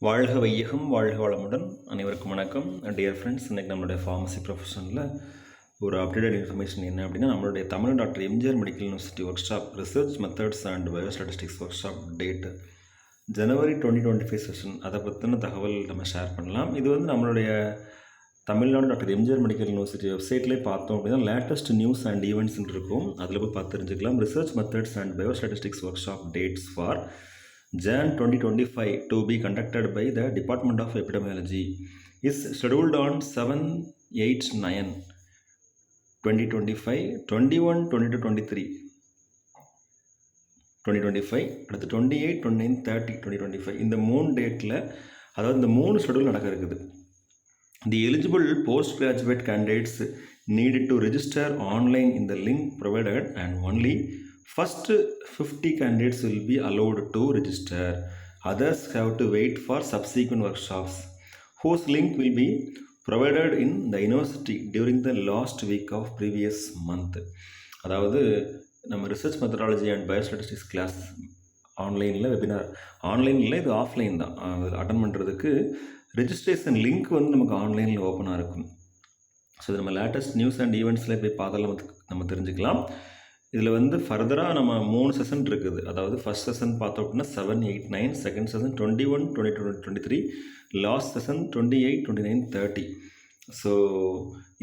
வாழ்க வையகம் வாழ்க வளமுடன் அனைவருக்கும் வணக்கம். டியர் ஃப்ரெண்ட்ஸ், இன்றைக்கி நம்மளுடைய ஃபார்மசி ப்ரொஃபஷனில் ஒரு அப்டேட்டட் இன்ஃபர்மேஷன் என்ன அப்படின்னா, நம்மளுடைய Tamil doctor MGR medical university workshop research methods and biostatistics workshop date January 2025 session, அதை பற்றின தகவல் நம்ம ஷேர் பண்ணலாம். இது வந்து நம்மளுடைய Tamil Nadu doctor MGR medical university வெப்சைட்லேயே பார்த்தோம் அப்படின்னா லேட்டஸ்ட் நியூஸ் அண்ட் ஈவெண்ட்ஸ்ன்னு இருக்கும். அதில் போய் பார்த்து தெரிஞ்சுக்கலாம். Research methods and biostatistics work shop dates for Jan 2025 to be conducted by the Department of Epidemiology is scheduled on 7/8/9/2025, 21, 22, 23 2025, அடுத்து 28, 29, 30 2025. இந்த 3 டேட்டில், அதாவது இந்த 3 ஷெடியூல் நடக்க இருக்குது. The eligible postgraduate candidates needed to register online in the link provided, and only first 50 candidates will be allowed to register. Others have to wait for subsequent workshops, whose link will be provided in the university during the last week of previous month. அதாவது நம்ம research methodology and biostatistics class ஆன்லைனில் webinar, ஆன்லைனில் இது offline தான், attend பண்ணுறதுக்கு registration link வந்து நமக்கு ஆன்லைனில் ஓப்பனாக இருக்கும். ஸோ இது நம்ம லேட்டஸ்ட் நியூஸ் அண்ட் ஈவெண்ட்ஸில் போய் பார்த்தாலும் நம்ம தெரிஞ்சுக்கலாம். இதில் வந்து ஃபர்தராக நம்ம 3 செஷன் இருக்குது. அதாவது ஃபஸ்ட் செஷன் பார்த்தோம் அப்படின்னா 7, 8, 9, second session 21, 22, 23, last session 28, 29, 30. So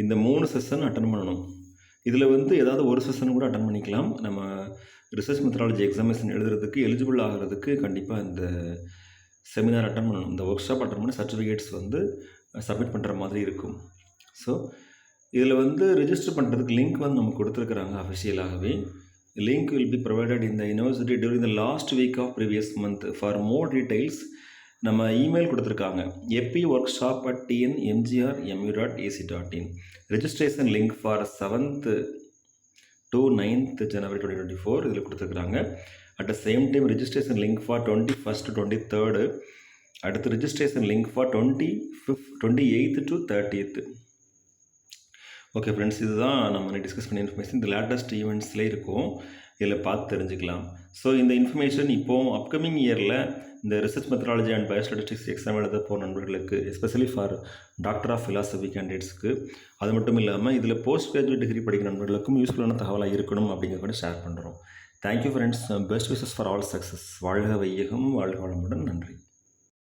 இந்த 3 செஷன் அட்டன் பண்ணணும். இதில் வந்து ஏதாவது ஒரு செஷன் கூட அட்டன் பண்ணிக்கலாம். நம்ம ரிசர்ச் மெத்தடாலஜி எக்ஸாமினேஷன் எழுதுறதுக்கு எலிஜிபிள் ஆகிறதுக்கு கண்டிப்பாக இந்த செமினார் அட்டன் பண்ணணும். இந்த ஒர்க் ஷாப் அட்டன் பண்ணி சர்டிஃபிகேட்ஸ் வந்து சப்மிட் பண்ணுற மாதிரி இருக்கும். ஸோ இதில் வந்து ரிஜிஸ்டர் பண்ணுறதுக்கு லிங்க் வந்து நமக்கு கொடுத்துருக்குறாங்க அஃபிஷியலாகவே. Link will be provided in the university during the last week of previous month. For more details நம்ம இமெயில் கொடுத்துருக்காங்க, epworkshop@tnmgrmu.ac.in. Registration link for 7th to 9th January 2024 இதில் கொடுத்துருக்குறாங்க. At the same time registration link for 21st to 23rd, அடுத்து registration link for 28th to 30th. Okay friends, இதுதான் நம்ம discuss பண்ண information. இந்த latest ஈவெண்ட்ஸ்லேயே இருக்கும், இதில் பார்த்து தெரிஞ்சுக்கலாம். ஸோ இந்த இன்ஃபர்மேஷன் இப்போது அப்கமிங் இயரில் இந்த research methodology and biostatistics exam எழுத போகிற நண்பர்களுக்கு, especially for doctor of philosophy கேண்டிடேட்ஸ்க்கு, அது மட்டும் இல்லாமல் இதில் போஸ்ட் கிராஜுவேட் டிகிரி படிக்கிற நண்பர்களுக்கும் யூஸ்ஃபுல்லான தகவலாக இருக்கணும் அப்படிங்கிறத கூட ஷேர் பண்ணுறோம். Thank you friends. Best wishes for all success. வாழ்க வையகம் வாழ்க வளமுடன். நன்றி.